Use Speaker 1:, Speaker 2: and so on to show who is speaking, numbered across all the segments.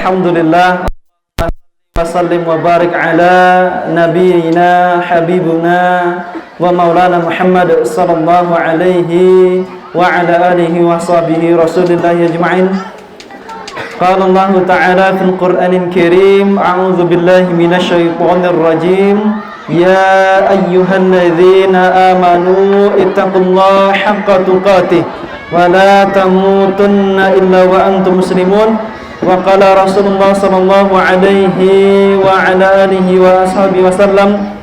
Speaker 1: Alhamdulillah wasallim wa barik ala nabiyyina habibuna wa maulana Muhammad sallallahu alaihi wa ala alihi wa sahbihi rasulillahi ajma'in. Qala Allah ta'ala fil Qur'anil Karim, a'udzu billahi minasy syaithanir rajim. Ya ayyuhalladzina amanu ittaqullaha haqqa tuqatih wa la tamutunna illa wa antum muslimun. Wa qala Rasulullah sallallahu alaihi wa ala alihi wa ashabihi wasallam,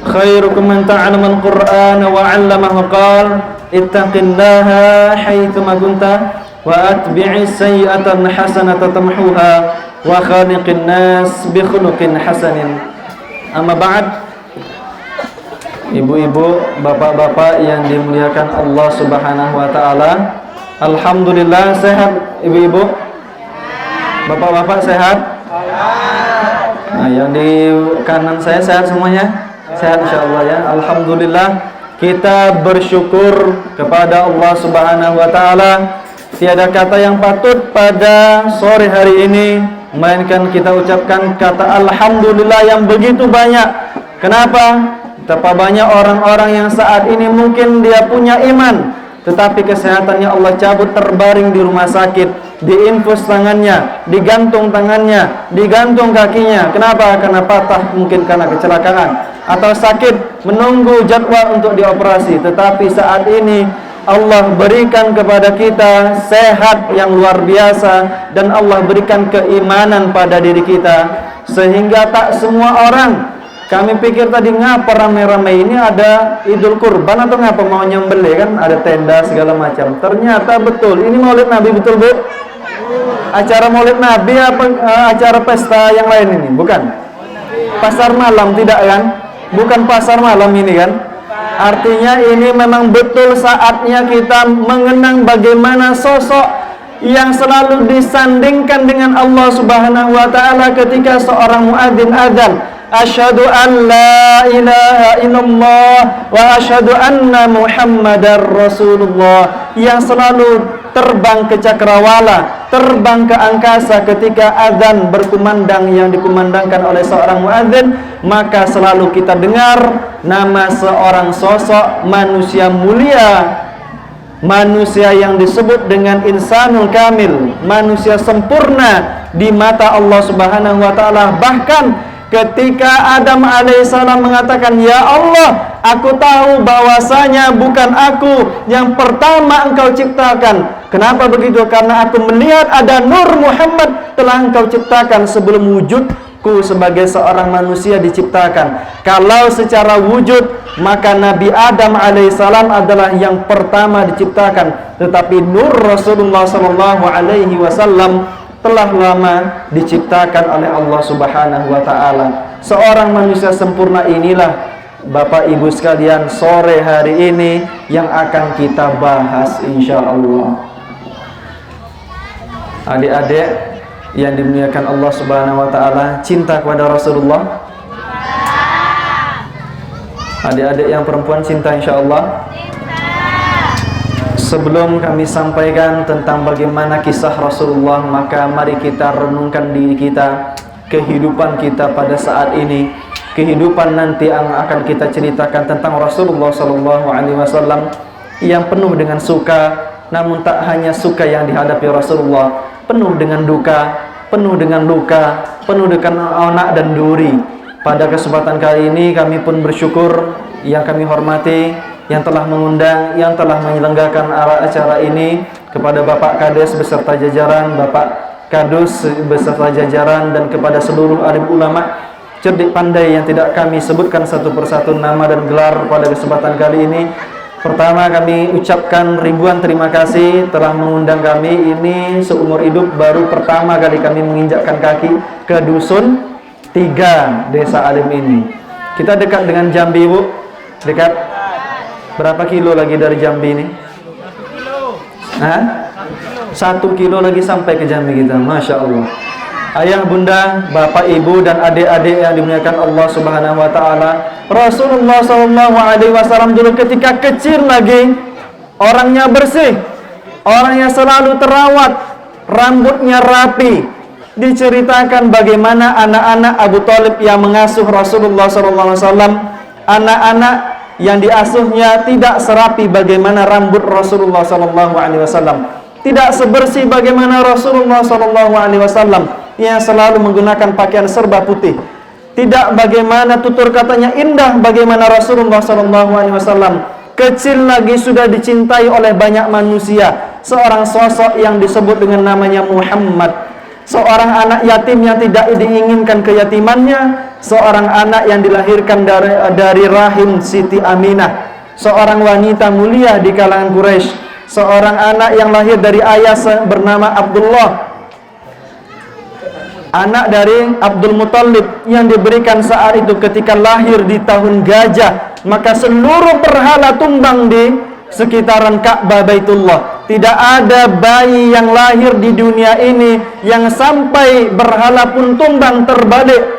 Speaker 1: khairukum man ta'allama al-Qur'ana wa 'allamahu. Qala ittaqillaha haitsu ma kunta wa atbi'is sayyi'atan hasanata tamhuha wa khaliqin nas bi khuluqin hasanin. Amma ba'd. Ibu-ibu, bapak-bapak yang dimuliakan Allah Subhanahu wa taala, alhamdulillah sehat ibu-ibu. Bapak-bapak sehat? Nah, yang di kanan saya sehat semuanya? Sehat insyaallah ya. Alhamdulillah, kita bersyukur kepada Allah Subhanahu wa taala. Tiada kata yang patut pada sore hari ini melainkan kita ucapkan kata alhamdulillah yang begitu banyak. Kenapa? Betapa banyak orang-orang yang saat ini mungkin dia punya iman, tetapi kesehatannya Allah cabut, terbaring di rumah sakit, diinfus tangannya, digantung tangannya, digantung kakinya. Kenapa? Karena patah, mungkin karena kecelakaan atau sakit, menunggu jadwal untuk dioperasi. Tetapi saat ini Allah berikan kepada kita sehat yang luar biasa, dan Allah berikan keimanan pada diri kita, sehingga tak semua orang. Kami pikir tadi ngapa ramai-ramai ini ada Idul Kurban atau ngapa mau nyembelih, kan ada tenda segala macam. Ternyata betul ini Maulid Nabi, betul Bu? Acara Maulid Nabi apa acara pesta yang lain ini? Bukan. Pasar malam tidak kan? Bukan pasar malam ini kan? Artinya ini memang betul saatnya kita mengenang bagaimana sosok yang selalu disandingkan dengan Allah Subhanahu wa taala ketika seorang muadzin azan, asyhadu an la ilaha illallah wa asyhadu anna muhammadar rasulullah, yang selalu terbang ke cakrawala, terbang ke angkasa ketika azan berkumandang yang dikumandangkan oleh seorang muadzin. Maka selalu kita dengar nama seorang sosok manusia mulia, manusia yang disebut dengan insanul kamil, manusia sempurna di mata Allah Subhanahu wa taala. Bahkan ketika Adam alaihissalam mengatakan, ya Allah, aku tahu bahwasanya bukan aku yang pertama engkau ciptakan. Kenapa begitu? Karena aku melihat ada nur Muhammad telah engkau ciptakan sebelum wujudku sebagai seorang manusia diciptakan. Kalau secara wujud, maka Nabi Adam alaihissalam adalah yang pertama diciptakan. Tetapi nur Rasulullah sallallahu alaihi wasallam telah lama diciptakan oleh Allah Subhanahu wa taala. Seorang manusia sempurna inilah Bapak Ibu sekalian sore hari ini yang akan kita bahas insyaallah. Adik-adik yang dimuliakan Allah Subhanahu wa taala, cinta kepada Rasulullah? Adik-adik yang perempuan cinta insyaallah? Sebelum kami sampaikan tentang bagaimana kisah Rasulullah, maka mari kita renungkan diri kita, kehidupan kita pada saat ini, kehidupan nanti yang akan kita ceritakan tentang Rasulullah sallallahu alaihi wasallam yang penuh dengan suka. Namun tak hanya suka yang dihadapi Rasulullah, penuh dengan duka, penuh dengan luka, penuh dengan onak dan duri. Pada kesempatan kali ini kami pun bersyukur yang kami hormati, yang telah mengundang, yang telah menyelenggarakan acara ini, kepada Bapak Kades beserta jajaran, Bapak Kadus beserta jajaran, dan kepada seluruh alim ulama cerdik pandai yang tidak kami sebutkan satu persatu nama dan gelar pada kesempatan kali ini. Pertama, kami ucapkan ribuan terima kasih telah mengundang kami. Ini seumur hidup baru pertama kali kami menginjakkan kaki ke dusun 3 desa alim ini. Kita dekat dengan Jambi, Bu. Dekat. Berapa kilo lagi dari Jambi ini? 1 kilo lagi sampai ke Jambi kita. Masya Allah. Ayah, bunda, bapak, ibu, dan adik-adik yang dimuliakan Allah Subhanahu wa taala, Rasulullah sallallahu alaihi wasallam dulu ketika kecil lagi, orangnya bersih, orangnya selalu terawat, rambutnya rapi, diceritakan bagaimana anak-anak Abu Thalib yang mengasuh Rasulullah SAW, anak-anak yang diasuhnya tidak serapi bagaimana rambut Rasulullah SAW, tidak sebersih bagaimana Rasulullah SAW yang selalu menggunakan pakaian serba putih, tidak bagaimana tutur katanya indah bagaimana Rasulullah SAW. Kecil lagi sudah dicintai oleh banyak manusia, seorang sosok yang disebut dengan namanya Muhammad, seorang anak yatim yang tidak diinginkan keyatimannya, seorang anak yang dilahirkan dari rahim Siti Aminah, seorang wanita mulia di kalangan Quraisy, seorang anak yang lahir dari ayah bernama Abdullah, anak dari Abdul Muthalib yang diberikan saat itu ketika lahir di tahun gajah. Maka seluruh berhala tumbang di sekitaran Ka'bah Baitullah. Tidak ada bayi yang lahir di dunia ini yang sampai berhala pun tumbang terbalik,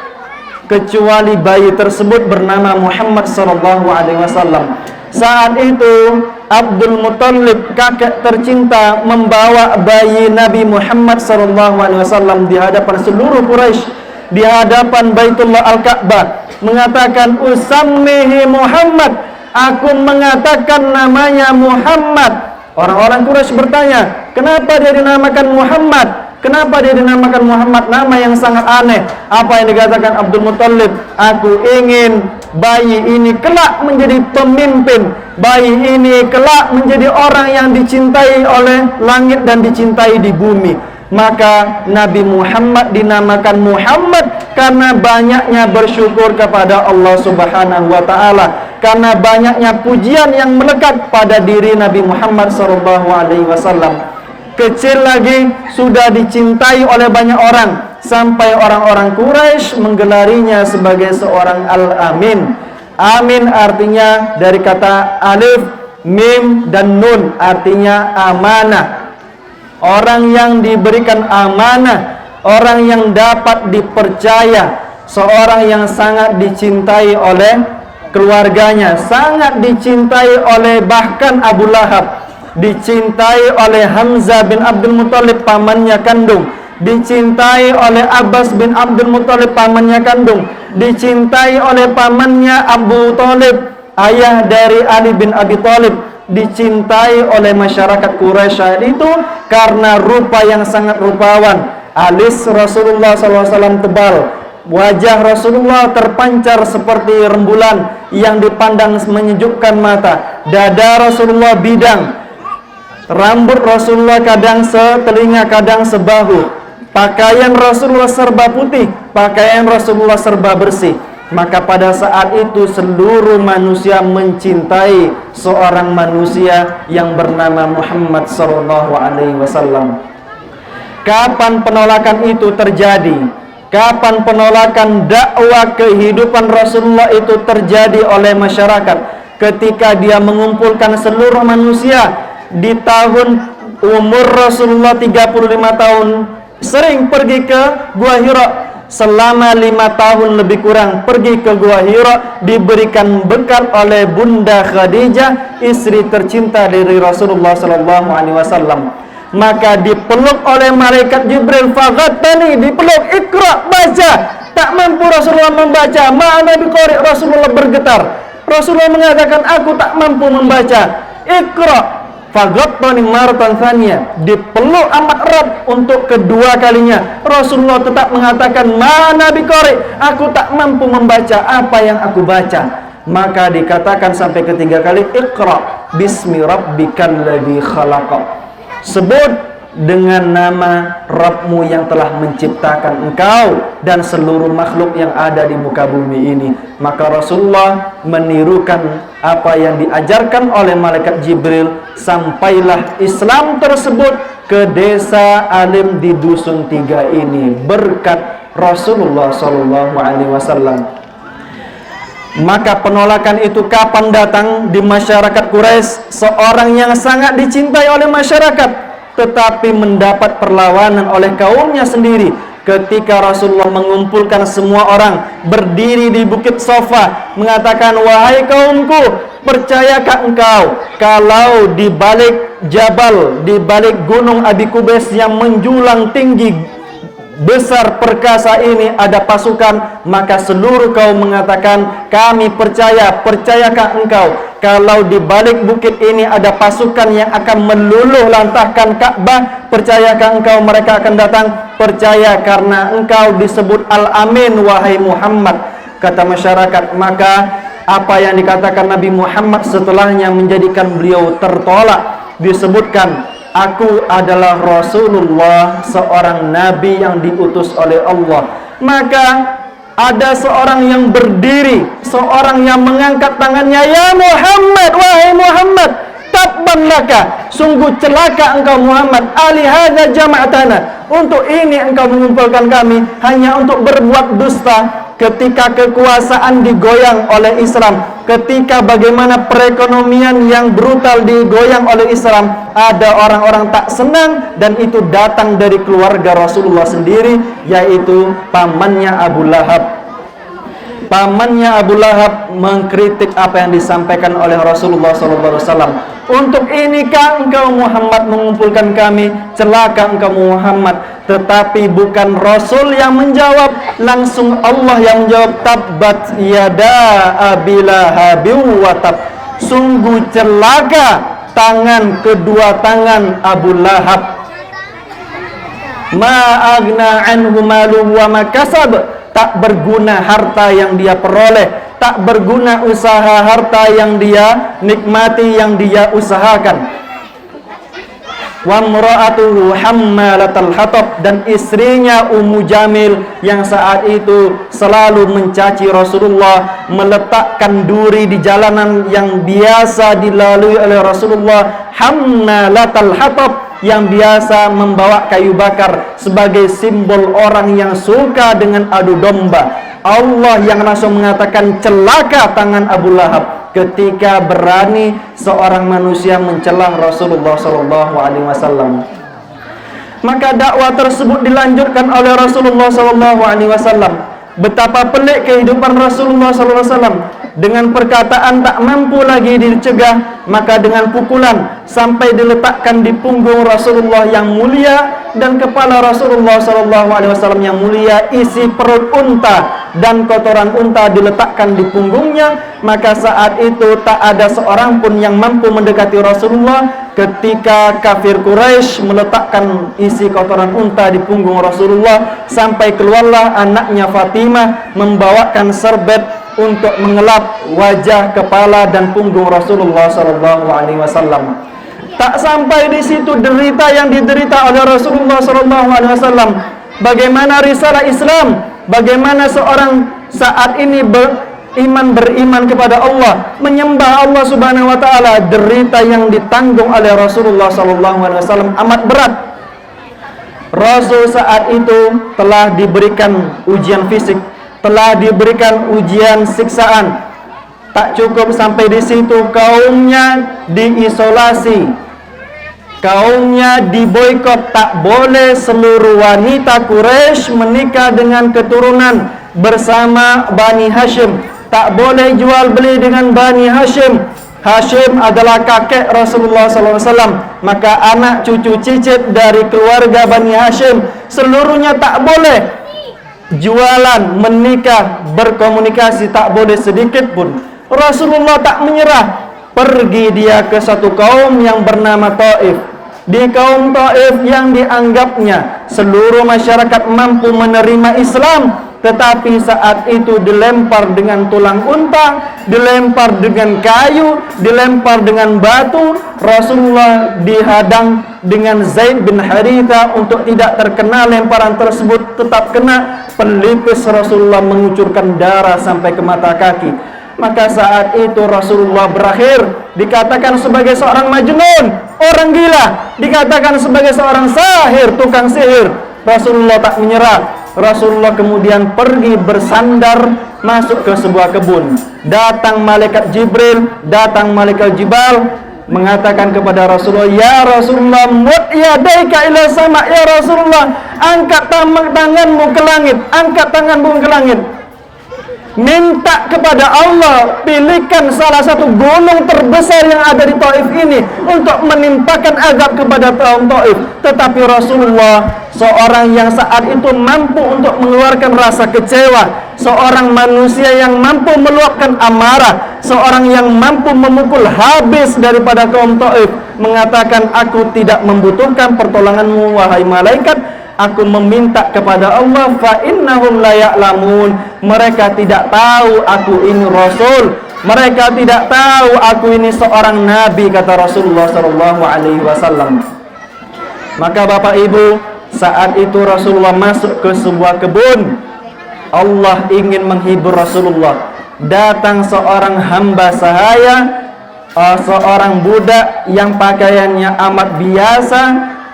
Speaker 1: kecuali bayi tersebut bernama Muhammad SAW. Saat itu Abdul Muthalib, kakek tercinta, membawa bayi Nabi Muhammad SAW di hadapan seluruh Quraisy, di hadapan Baitullah Al-Ka'bah, mengatakan usammihi Muhammad, aku mengatakan namanya Muhammad. Orang-orang Quraisy bertanya, kenapa dia dinamakan Muhammad? Kenapa dia dinamakan Muhammad? Nama yang sangat aneh. Apa yang dikatakan Abdul Muthalib? Aku ingin bayi ini kelak menjadi pemimpin, bayi ini kelak menjadi orang yang dicintai oleh langit dan dicintai di bumi. Maka Nabi Muhammad dinamakan Muhammad karena banyaknya bersyukur kepada Allah Subhanahu wa Ta'ala, karena banyaknya pujian yang melekat pada diri Nabi Muhammad SAW. Kecil lagi sudah dicintai oleh banyak orang, sampai orang-orang Quraisy menggelarinya sebagai seorang Al-Amin. Amin artinya dari kata alif, mim, dan nun, artinya amanah. Orang yang diberikan amanah, orang yang dapat dipercaya, seorang yang sangat dicintai oleh keluarganya, sangat dicintai oleh bahkan Abu Lahab, dicintai oleh Hamzah bin Abdul Muthalib pamannya kandung, dicintai oleh Abbas bin Abdul Muthalib pamannya kandung, dicintai oleh pamannya Abu Thalib, ayah dari Ali bin Abi Thalib, dicintai oleh masyarakat Quraisy itu karena rupa yang sangat rupawan. Alis Rasulullah SAW tebal, wajah Rasulullah terpancar seperti rembulan yang dipandang menyejukkan mata, dada Rasulullah bidang, rambut Rasulullah kadang setelinga kadang sebahu, pakaian Rasulullah serba putih, pakaian Rasulullah serba bersih. Maka pada saat itu seluruh manusia mencintai seorang manusia yang bernama Muhammad SAW. Kapan penolakan itu terjadi? Kapan penolakan dakwah kehidupan Rasulullah itu terjadi oleh masyarakat? Ketika dia mengumpulkan seluruh manusia di tahun umur Rasulullah 35 tahun, sering pergi ke Gua Hira. Selama 5 tahun lebih kurang pergi ke Gua Hira, diberikan bekal oleh Bunda Khadijah, istri tercinta dari Rasulullah SAW. Maka dipeluk oleh malaikat Jibril, faghattani, dipeluk, ikra, baca. Tak mampu Rasulullah membaca, ma'ana biqari, Rasulullah bergetar. Rasulullah mengatakan, aku tak mampu membaca. Ikra, faghattani maratan tsaniyah, dipeluk amat erat untuk kedua kalinya. Rasulullah tetap mengatakan, ma'ana biqari, aku tak mampu membaca apa yang aku baca. Maka dikatakan sampai ketiga kali, ikra bismi rabbikal ladzi khalaqa, sebut dengan nama Rabbmu yang telah menciptakan engkau dan seluruh makhluk yang ada di muka bumi ini. Maka Rasulullah menirukan apa yang diajarkan oleh malaikat Jibril. Sampailah Islam tersebut ke desa alim di dusun 3 ini berkat Rasulullah SAW. Maka penolakan itu kapan datang di masyarakat Quraisy? Seorang yang sangat dicintai oleh masyarakat, tetapi mendapat perlawanan oleh kaumnya sendiri. Ketika Rasulullah mengumpulkan semua orang berdiri di Bukit Safa, mengatakan, wahai kaumku, percayakah engkau kalau di balik jabal, di balik gunung Abi Qubais yang menjulang tinggi besar perkasa ini ada pasukan, maka seluruh kaum mengatakan, kami percaya. Percayakah engkau kalau di balik bukit ini ada pasukan yang akan meluluh lantahkan Ka'bah? Percayakah engkau mereka akan datang? Percaya, karena engkau disebut Al-Amin wahai Muhammad, kata masyarakat. Maka apa yang dikatakan Nabi Muhammad setelahnya menjadikan beliau tertolak. Disebutkan, aku adalah Rasulullah, seorang nabi yang diutus oleh Allah. Maka ada seorang yang berdiri, seorang yang mengangkat tangannya, ya Muhammad, wahai Muhammad, tabban laka, sungguh celaka engkau Muhammad, alihadza jama'tana, untuk ini engkau mengumpulkan kami hanya untuk berbuat dusta. Ketika kekuasaan digoyang oleh Islam, ketika bagaimana perekonomian yang brutal digoyang oleh Islam, ada orang-orang tak senang, dan itu datang dari keluarga Rasulullah sendiri, yaitu pamannya Abu Lahab. Pamannya Abu Lahab mengkritik apa yang disampaikan oleh Rasulullah SAW. Untuk inikah engkau Muhammad mengumpulkan kami? Celaka engkau Muhammad. Tetapi bukan Rasul yang menjawab, langsung Allah yang menjawab, tabbat yada Abi Lahabin wa tab. Sungguh celaka kedua tangan Abu Lahab. Ma agna anhu maluhu wa ma kasab. Tak berguna harta yang dia peroleh, tak berguna usaha harta yang dia nikmati, yang dia usahakan. Wa imra'atuhu hammalatal hatab, dan istrinya Ummu Jamil yang saat itu selalu mencaci Rasulullah, meletakkan duri di jalanan yang biasa dilalui oleh Rasulullah. Hammalatal hatab, yang biasa membawa kayu bakar, sebagai simbol orang yang suka dengan adu domba. Allah yang langsung mengatakan, celaka tangan Abu Lahab ketika berani seorang manusia mencelah Rasulullah SAW. Maka dakwah tersebut dilanjutkan oleh Rasulullah SAW. Betapa pelik kehidupan Rasulullah SAW. Dengan perkataan tak mampu lagi dicegah, maka dengan pukulan sampai diletakkan di punggung Rasulullah yang mulia, dan kepala Rasulullah SAW yang mulia isi perut unta, dan kotoran unta diletakkan di punggungnya. Maka saat itu tak ada seorang pun yang mampu mendekati Rasulullah. Ketika kafir Quraisy meletakkan isi kotoran unta di punggung Rasulullah, sampai keluarlah anaknya Fatimah membawakan serbet untuk mengelap wajah, kepala, dan punggung Rasulullah SAW. Tak sampai di situ derita yang diderita oleh Rasulullah SAW. Bagaimana risalah Islam, bagaimana seorang saat ini beriman kepada Allah, menyembah Allah Subhanahu wa taala. Derita yang ditanggung oleh Rasulullah SAW amat berat. Rasul saat itu telah diberikan ujian fisik, telah diberikan ujian siksaan. Tak cukup sampai di situ, kaumnya diisolasi, kaumnya diboikot. Tak boleh seluruh wanita Quraisy menikah dengan keturunan bersama Bani Hashim. Tak boleh jual beli dengan Bani Hashim. Hashim adalah kakek Rasulullah SAW. Maka anak cucu cicit dari keluarga Bani Hashim seluruhnya tak boleh jualan, menikah, berkomunikasi, tak boleh sedikit pun. Rasulullah tak menyerah. Pergi dia ke satu kaum yang bernama Taif. Di kaum Taif yang dianggapnya seluruh masyarakat mampu menerima Islam, tetapi saat itu dilempar dengan tulang unta, dilempar dengan kayu, dilempar dengan batu. Rasulullah dihadang dengan Zaid bin Haritha untuk tidak terkena lemparan tersebut, tetap kena. Pelipis Rasulullah mengucurkan darah sampai ke mata kaki. Maka saat itu Rasulullah berakhir, dikatakan sebagai seorang majnun, orang gila, dikatakan sebagai seorang sahir, tukang sihir. Rasulullah tak menyerah. Rasulullah kemudian pergi bersandar masuk ke sebuah kebun. Datang malaikat Jibril, datang malaikat Jibal, mengatakan kepada Rasulullah, ya Rasulullah, mud yadaika ila sama, ya Rasulullah, angkat tanganmu ke langit, angkat tanganmu ke langit. minta kepada Allah, pilihkan salah satu gunung terbesar yang ada di Taif ini untuk menimpakan azab kepada kaum Taif. Tetapi Rasulullah, seorang yang saat itu mampu untuk mengeluarkan rasa kecewa, seorang manusia yang mampu meluapkan amarah, seorang yang mampu memukul habis daripada kaum Taif, mengatakan, aku tidak membutuhkan pertolonganmu wahai malaikat, aku meminta kepada Allah, fa innahum la ya'lamun, mereka tidak tahu aku ini rasul, mereka tidak tahu aku ini seorang nabi, kata Rasulullah sallallahu alaihi wasallam. Maka Bapak Ibu, saat itu Rasulullah masuk ke sebuah kebun. Allah ingin menghibur Rasulullah. Datang seorang hamba sahaya, seorang budak yang pakaiannya amat biasa,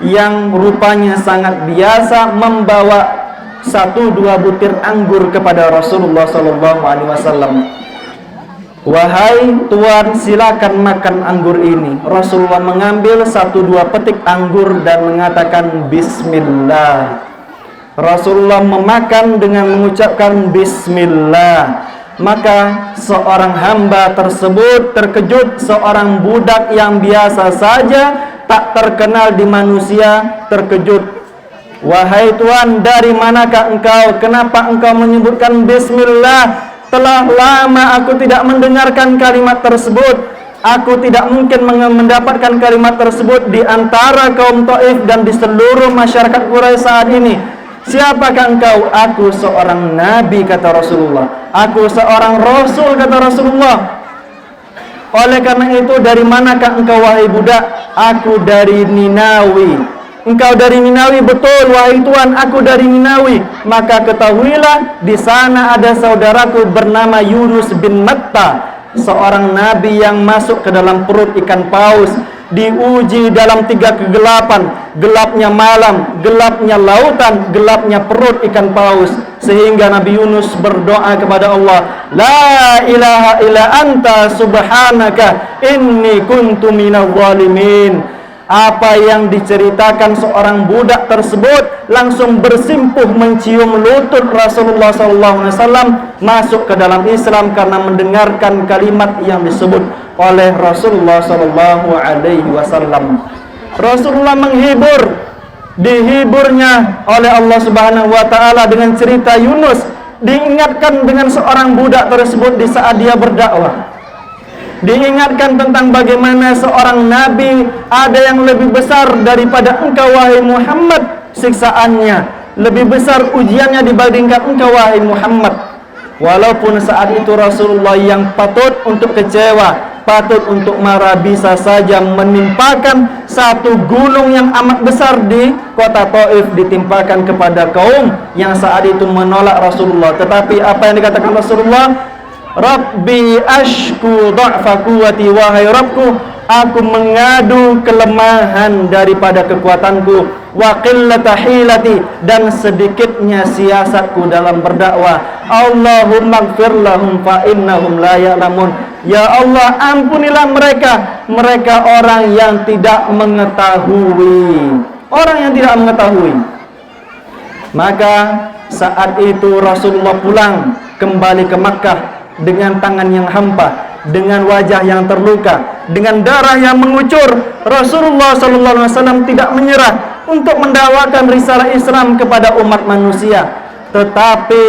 Speaker 1: yang rupanya sangat biasa, membawa 1-2 butir anggur kepada Rasulullah SAW. Wahai Tuan, silakan makan anggur ini. Rasulullah mengambil 1-2 petik anggur dan mengatakan Bismillah. Rasulullah memakan dengan mengucapkan Bismillah. Maka seorang hamba tersebut terkejut, seorang budak yang biasa saja, tak terkenal di manusia, terkejut. Wahai Tuan, dari manakah engkau? Kenapa engkau menyebutkan Bismillah? Telah lama aku tidak mendengarkan kalimat tersebut. Aku tidak mungkin mendapatkan kalimat tersebut di antara kaum Taif dan di seluruh masyarakat Quraisy saat ini. Siapakah engkau? Aku seorang nabi, kata Rasulullah. Aku seorang rasul, kata Rasulullah. Oleh karena itu, dari manakah engkau wahai budak? Aku dari Ninawi. Engkau dari Ninawi? Betul wahai Tuan, aku dari Ninawi. Maka ketahuilah, di sana ada saudaraku bernama Yunus bin Matta, seorang nabi yang masuk ke dalam perut ikan paus, diuji dalam 3 kegelapan, gelapnya malam, gelapnya lautan, gelapnya perut ikan paus, sehingga Nabi Yunus berdoa kepada Allah, la ilaha illa anta subhanaka inni kuntu minadh dhalimin. Apa yang diceritakan seorang budak tersebut langsung bersimpuh mencium lutut Rasulullah SAW, masuk ke dalam Islam karena mendengarkan kalimat yang disebut oleh Rasulullah SAW. Rasulullah menghibur, dihiburnya oleh Allah Subhanahu wa Ta'ala dengan cerita Yunus, diingatkan dengan seorang budak tersebut di saat dia berdakwah. Diingatkan tentang bagaimana seorang nabi ada yang lebih besar daripada engkau wahai Muhammad siksaannya, lebih besar ujiannya dibandingkan engkau wahai Muhammad. Walaupun saat itu Rasulullah yang patut untuk kecewa, patut untuk marah, bisa saja menimpakan satu gunung yang amat besar di kota Taif, ditimpakan kepada kaum yang saat itu menolak Rasulullah. Tetapi apa yang dikatakan Rasulullah? Rabbi ashku dha'fa quwwati, wahai Rabbku, aku mengadu kelemahan daripada kekuatanku, wa qillata hilati, dan sedikitnya siasatku dalam berdakwah. Allahumma ighfir lahum fa innahum la ya'lamun. Ya Allah, ampunilah mereka, mereka orang yang tidak mengetahui. Orang yang tidak mengetahui. Maka saat itu Rasulullah pulang kembali ke Makkah dengan tangan yang hampa, dengan wajah yang terluka, dengan darah yang mengucur. Rasulullah SAW tidak menyerah untuk mendakwakan risalah Islam kepada umat manusia. Tetapi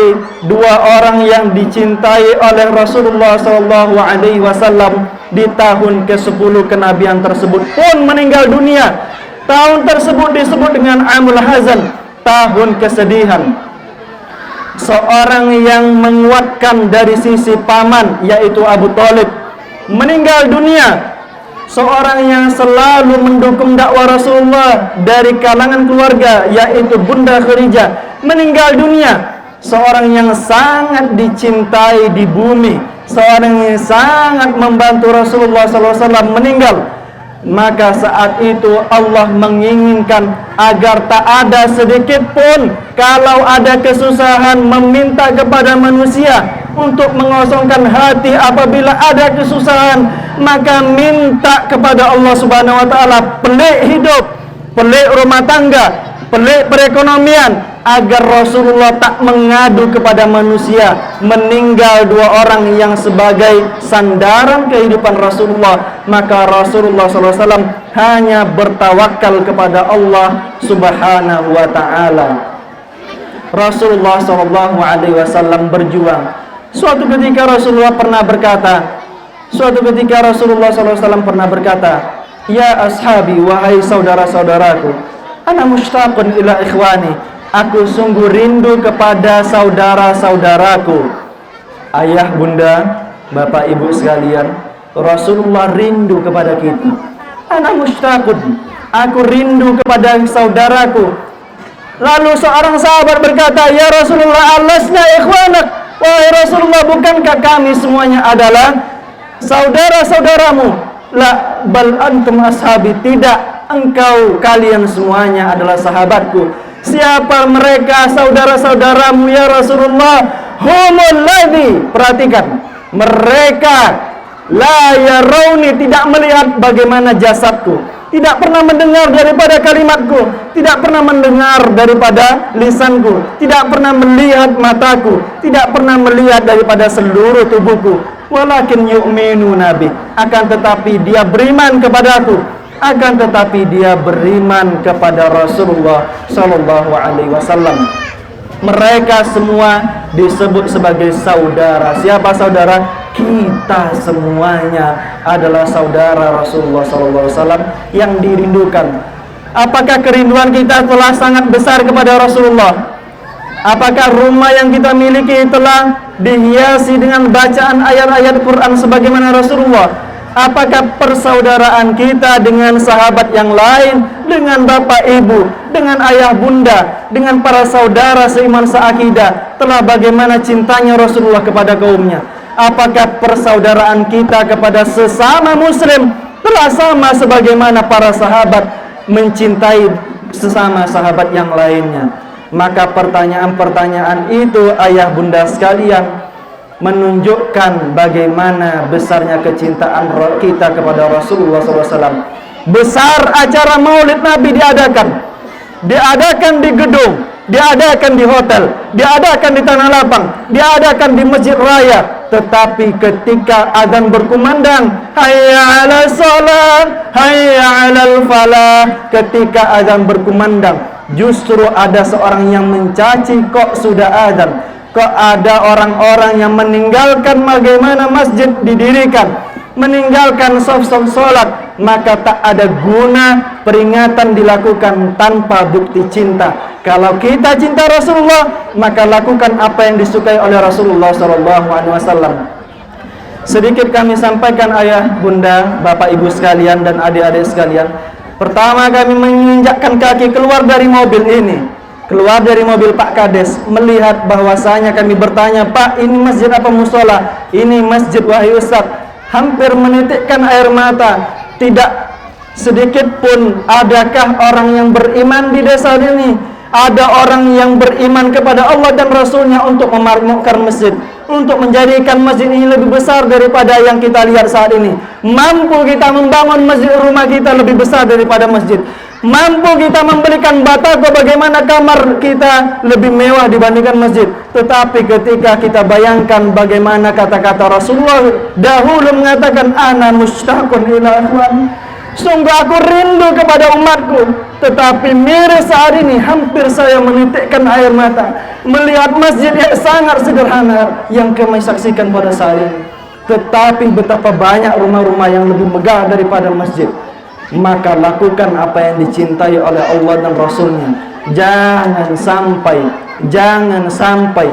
Speaker 1: 2 orang yang dicintai oleh Rasulullah SAW di tahun ke-10 kenabian tersebut pun meninggal dunia. Tahun tersebut disebut dengan Amul Hazan, tahun kesedihan. Seorang yang menguatkan dari sisi paman, yaitu Abu Thalib, meninggal dunia. Seorang yang selalu mendukung dakwah Rasulullah dari kalangan keluarga, yaitu Bunda Khadijah, meninggal dunia. Seorang yang sangat dicintai di bumi, seorang yang sangat membantu Rasulullah SAW meninggal. Maka saat itu Allah menginginkan agar tak ada sedikit pun, kalau ada kesusahan, meminta kepada manusia untuk mengosongkan hati. Apabila ada kesusahan, maka minta kepada Allah Subhanahu wa Ta'ala, pelik hidup, pelik rumah tangga, pelik perekonomian, agar Rasulullah tak mengadu kepada manusia. Meninggal 2 orang yang sebagai sandaran kehidupan Rasulullah, maka Rasulullah SAW hanya bertawakal kepada Allah Subhanahu wa ta'ala. Rasulullah SAW berjuang. Suatu ketika Rasulullah pernah berkata, "Ya ashabi, wahai saudara-saudaraku, ana mushtaqun ila ikhwani, aku sungguh rindu kepada saudara-saudaraku." Ayah, bunda, bapak, ibu sekalian, Rasulullah rindu kepada kita. Ana mushtaqun, aku rindu kepada saudaraku. Lalu seorang sahabat berkata, "Ya Rasulullah, alasna ikhwanak?" Wahai Rasulullah, bukankah kami semuanya adalah saudara-saudaramu? La bal antum ashabi, tidak, kalian semuanya adalah sahabatku. Siapa mereka saudara-saudaramu ya Rasulullah? Humul ladzi, perhatikan, mereka la yarawni, tidak melihat bagaimana jasadku, tidak pernah mendengar daripada kalimatku, tidak pernah mendengar daripada lisanku, tidak pernah melihat mataku, tidak pernah melihat daripada seluruh tubuhku. Walakin yu'minu nabi, akan tetapi dia beriman kepadaku, akan tetapi dia beriman kepada Rasulullah sallallahu alaihi wasallam. Mereka semua disebut sebagai saudara. Siapa saudara? Kita semuanya adalah saudara Rasulullah sallallahu alaihi wasallam yang dirindukan. Apakah kerinduan kita telah sangat besar kepada Rasulullah? Apakah rumah yang kita miliki telah dihiasi dengan bacaan ayat-ayat Quran sebagaimana Rasulullah? Apakah persaudaraan kita dengan sahabat yang lain, dengan bapak ibu, dengan ayah bunda, dengan para saudara seiman seakidah, telah bagaimana cintanya Rasulullah kepada kaumnya? Apakah persaudaraan kita kepada sesama muslim telah sama sebagaimana para sahabat mencintai sesama sahabat yang lainnya? Maka pertanyaan-pertanyaan itu, ayah bunda sekalian, menunjukkan bagaimana besarnya kecintaan kita kepada Rasulullah SAW. Besar acara maulid Nabi diadakan di gedung, diadakan di hotel, diadakan di tanah lapang, diadakan di masjid raya. Tetapi ketika azan berkumandang, hayya 'alas shalah, hayya 'alal falah, ketika azan berkumandang, justru ada seorang yang mencaci, kok sudah azan, kok ada orang-orang yang meninggalkan bagaimana masjid didirikan, meninggalkan saf-saf sholat. Maka tak ada guna peringatan dilakukan tanpa bukti cinta. Kalau kita cinta Rasulullah, maka lakukan apa yang disukai oleh Rasulullah SAW. Sedikit kami sampaikan ayah, bunda, bapak, ibu sekalian, dan adik-adik sekalian. Pertama, kami menginjakkan kaki keluar dari mobil ini, keluar dari mobil Pak Kades, melihat bahwasanya kami bertanya, "Pak, ini masjid apa musola?" "Ini masjid, wahai Ustaz." Hampir menitikkan air mata. Tidak sedikit pun adakah orang yang beriman di desa ini, ada orang yang beriman kepada Allah dan Rasulnya untuk memakmurkan masjid, untuk menjadikan masjid ini lebih besar daripada yang kita lihat saat ini. Mampu kita membangun masjid rumah kita lebih besar daripada masjid. Mampu kita membelikan batako bagaimana kamar kita lebih mewah dibandingkan masjid. Tetapi ketika kita bayangkan bagaimana kata-kata Rasulullah dahulu mengatakan, "Ana mushtaqun ila ikhwani," sungguh aku rindu kepada umatku. Tetapi miris saat ini hampir saya menitikkan air mata melihat masjid yang sangat sederhana yang kami saksikan pada saat ini. Tetapi betapa banyak rumah-rumah yang lebih megah daripada masjid. Maka lakukan apa yang dicintai oleh Allah dan Rasulnya. Jangan sampai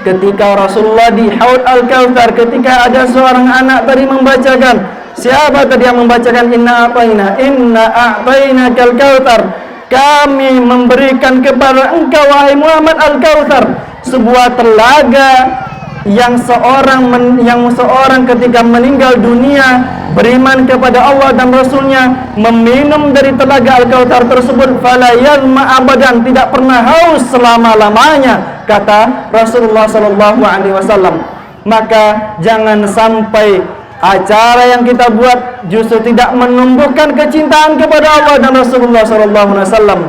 Speaker 1: ketika Rasulullah di Haud Al-Kautsar, ketika ada seorang anak tadi membacakan, siapa tadi yang membacakan inna a'taina kal kautsar, kami memberikan kepada engkau wahai Muhammad Al-Kautsar, sebuah telaga yang seorang ketika meninggal dunia beriman kepada Allah dan Rasulnya, meminum dari telaga Al-Kautsar tersebut, fala yazma abadan, tidak pernah haus selama-lamanya, kata Rasulullah SAW. Maka jangan sampai acara yang kita buat justru tidak menumbuhkan kecintaan kepada Allah dan Rasulullah SAW.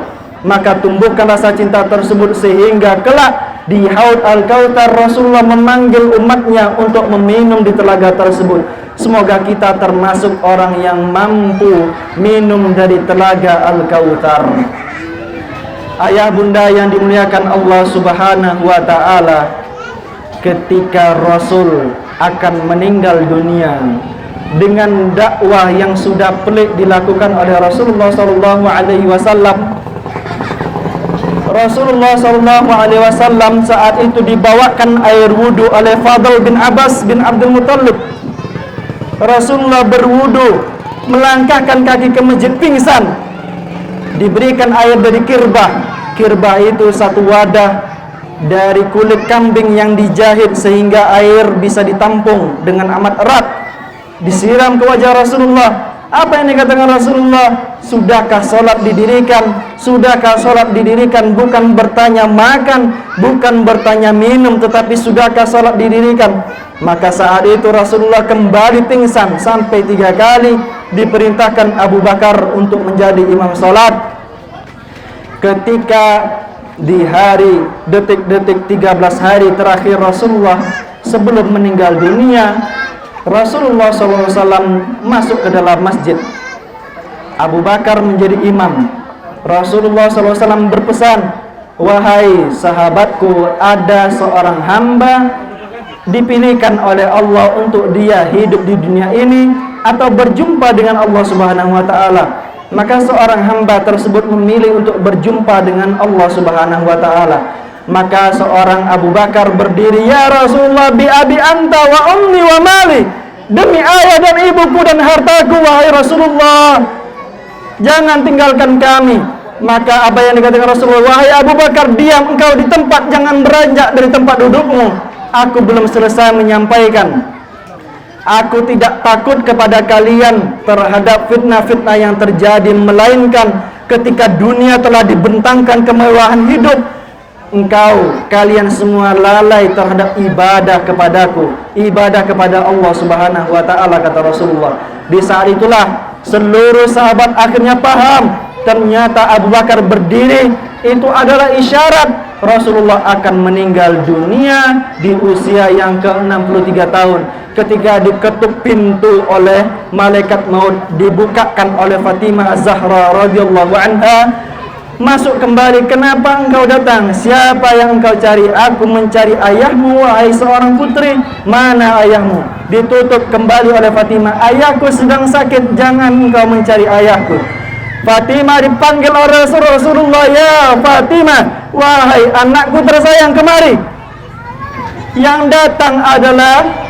Speaker 1: maka tumbuhkan rasa cinta tersebut sehingga kelak di Haud Al-Kautsar Rasulullah memanggil umatnya untuk meminum di telaga tersebut. Semoga kita termasuk orang yang mampu minum dari telaga Al-Kautsar. Ayah bunda yang dimuliakan Allah Subhanahu wa taala, ketika Rasul akan meninggal dunia, dengan dakwah yang sudah pelik dilakukan oleh Rasulullah sallallahu alaihi wasallam, Rasulullah sallallahu alaihi wasallam saat itu dibawakan air wudu oleh Fadl bin Abbas bin Abdul Muttalib. Rasulullah berwudu, melangkahkan kaki ke masjid, pingsan. Diberikan air dari kirbah. Kirbah itu satu wadah dari kulit kambing yang dijahit sehingga air bisa ditampung dengan amat erat. Disiram ke wajah Rasulullah. Apa yang dikatakan Rasulullah? Sudahkah sholat didirikan? Sudahkah sholat didirikan? Bukan bertanya makan, bukan bertanya minum, tetapi sudahkah sholat didirikan? Maka saat itu Rasulullah kembali pingsan sampai 3 kali. Diperintahkan Abu Bakar untuk menjadi imam sholat. Ketika di hari detik-detik 13 hari terakhir Rasulullah sebelum meninggal dunia, Rasulullah SAW masuk ke dalam masjid. Abu Bakar menjadi imam. Rasulullah SAW berpesan, "Wahai sahabatku, ada seorang hamba dipilihkan oleh Allah untuk dia hidup di dunia ini atau berjumpa dengan Allah Subhanahu wa taala. Maka seorang hamba tersebut memilih untuk berjumpa dengan Allah Subhanahu wa taala. Maka seorang Abu Bakar berdiri, "Ya Rasulullah, bi abi anta wa ummi wa mali." Demi ayah dan ibuku dan hartaku, wahai Rasulullah, jangan tinggalkan kami. Maka apa yang dikatakan Rasulullah? "Wahai Abu Bakar, diam engkau di tempat, jangan beranjak dari tempat dudukmu. Aku belum selesai menyampaikan. Aku tidak takut kepada kalian terhadap fitnah-fitnah yang terjadi, melainkan ketika dunia telah dibentangkan kemewahan hidup, kalian semua lalai terhadap ibadah kepadaku, ibadah kepada Allah Subhanahu wa taala," kata Rasulullah. Di saat itulah seluruh sahabat akhirnya paham, ternyata Abu Bakar berdiri itu adalah isyarat Rasulullah akan meninggal dunia di usia yang ke-63 tahun. Ketika diketuk pintu oleh malaikat maut, dibukakan oleh Fatimah Az-Zahra radhiyallahu anha, "Masuk kembali, kenapa engkau datang? Siapa yang engkau cari?" "Aku mencari ayahmu, wahai seorang putri." "Mana ayahmu?" Ditutup kembali oleh Fatimah, "Ayahku sedang sakit, jangan engkau mencari ayahku." Fatimah dipanggil oleh Rasulullah, "Ya Fatimah, wahai anakku tersayang, kemari." Yang datang adalah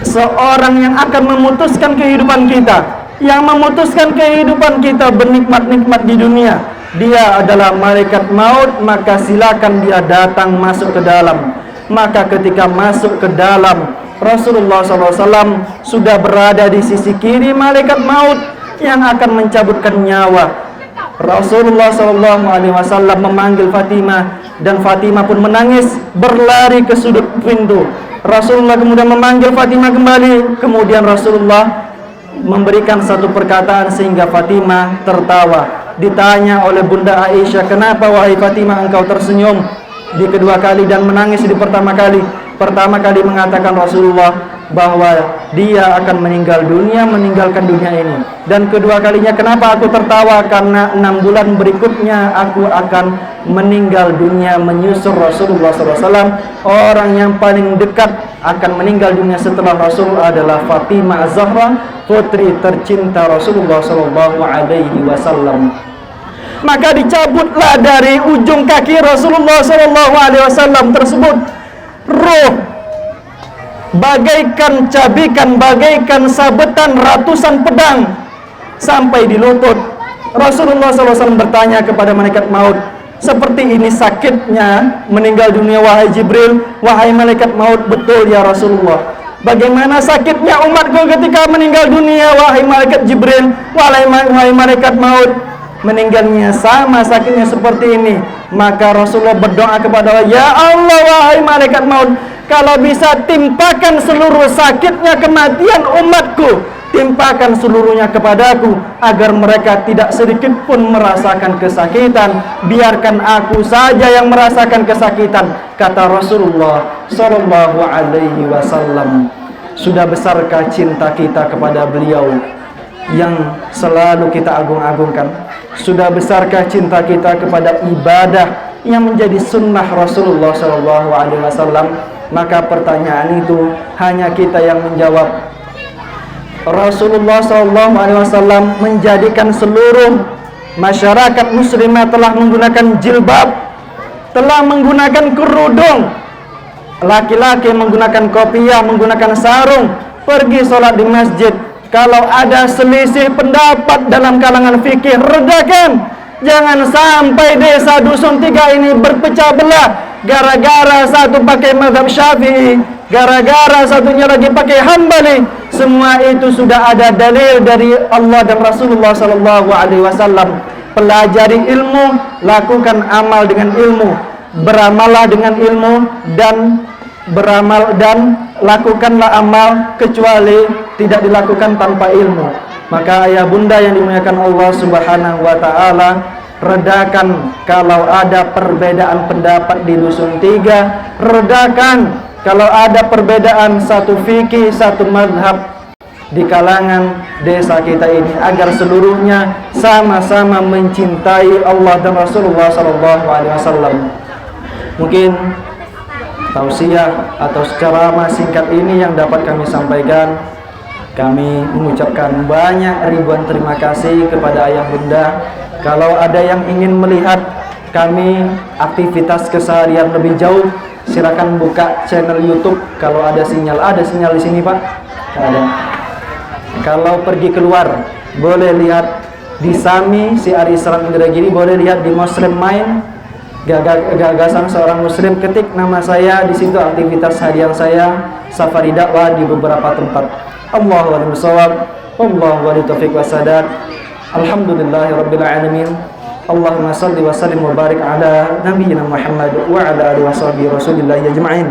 Speaker 1: seorang yang akan memutuskan kehidupan kita, yang memutuskan kehidupan kita bernikmat-nikmat di dunia. Dia adalah malaikat maut, maka silakan dia datang masuk ke dalam. Maka ketika masuk ke dalam, Rasulullah SAW sudah berada di sisi kiri malaikat maut yang akan mencabutkan nyawa. Rasulullah SAW memanggil Fatimah, dan Fatimah pun menangis, berlari ke sudut pintu. Rasulullah kemudian memanggil Fatimah kembali. Kemudian Rasulullah memberikan satu perkataan sehingga Fatimah tertawa. Ditanya oleh Bunda Aisyah, "Kenapa wahai Fatimah engkau tersenyum di kedua kali dan menangis di pertama kali?" Pertama kali mengatakan Rasulullah bahwa dia akan meninggal dunia, meninggalkan dunia ini. Dan kedua kalinya, "Kenapa aku tertawa?" Karena 6 bulan berikutnya aku akan meninggal dunia menyusul Rasulullah SAW. Orang yang paling dekat akan meninggal dunia setelah Rasul adalah Fatimah Az-Zahra, putri tercinta Rasulullah SAW. Maka dicabutlah dari ujung kaki Rasulullah SAW tersebut roh, bagaikan cabikan, bagaikan sabetan ratusan pedang sampai di lutut. Rasulullah SAW bertanya kepada malaikat maut, "Seperti ini sakitnya meninggal dunia wahai Jibril?" "Wahai malaikat maut, betul ya Rasulullah." "Bagaimana sakitnya umatku ketika meninggal dunia wahai malaikat Jibril?" Wahai malaikat maut, meninggalnya sama sakitnya seperti ini." Maka Rasulullah berdoa kepada Allah, "Ya Allah, wahai malaikat maut, kalau bisa timpakan seluruh sakitnya kematian umatku, timpakan seluruhnya kepadaku, agar mereka tidak sedikit pun merasakan kesakitan. Biarkan aku saja yang merasakan kesakitan, kata Rasulullah Sallallahu Alaihi Wasallam. Sudah besarkah cinta kita kepada beliau yang selalu kita agung-agungkan? Sudah besarkah cinta kita kepada ibadah yang menjadi sunnah Rasulullah Sallallahu Alaihi Wasallam? Maka pertanyaan itu hanya kita yang menjawab. Rasulullah Sallallahu Alaihi Wasallam menjadikan seluruh masyarakat muslimah telah menggunakan jilbab, telah menggunakan kerudung, laki-laki menggunakan kopiah, menggunakan sarung, pergi sholat di masjid. Kalau ada selisih pendapat dalam kalangan fikih, redakan. Jangan sampai desa dusun 3 ini berpecah belah gara-gara satu pakai mazhab Syafi'i, gara-gara satunya lagi pakai Hambali. Semua itu sudah ada dalil dari Allah dan Rasulullah Sallallahu Alaihi Wasallam. Pelajari ilmu, lakukan amal dengan ilmu, beramallah dengan ilmu, dan lakukanlah amal kecuali tidak dilakukan tanpa ilmu. Maka ayah bunda yang dimuliakan Allah Subhanahu wa taala, redakan kalau ada perbedaan pendapat di dusun 3, redakan kalau ada perbedaan satu fikih, satu mazhab di kalangan desa kita ini, agar seluruhnya sama-sama mencintai Allah dan Rasulullah Sallallahu Alaihi Wasallam. Mungkin tausiah atau ceramah singkat ini yang dapat kami sampaikan. Kami mengucapkan banyak ribuan terima kasih kepada ayah bunda. Kalau ada yang ingin melihat kami aktivitas keseharian lebih jauh, silakan buka channel YouTube. Kalau ada sinyal di sini Pak. Ada. Kalau pergi keluar, boleh lihat di Sami si Ari Islam Indragiri, boleh lihat di Muslim Mind, gagasan seorang muslim. Ketik nama saya di situ, aktivitas harian saya, safari dakwah di beberapa tempat. Allahu a'lam bishawab, wallahu wali taufiq wasadat. Alhamdulillahirabbil alamin. Allahumma salli wa sallim wa barik ala nabiyyina Muhammad wa ala alihi washabihi rasulillah ajma'in.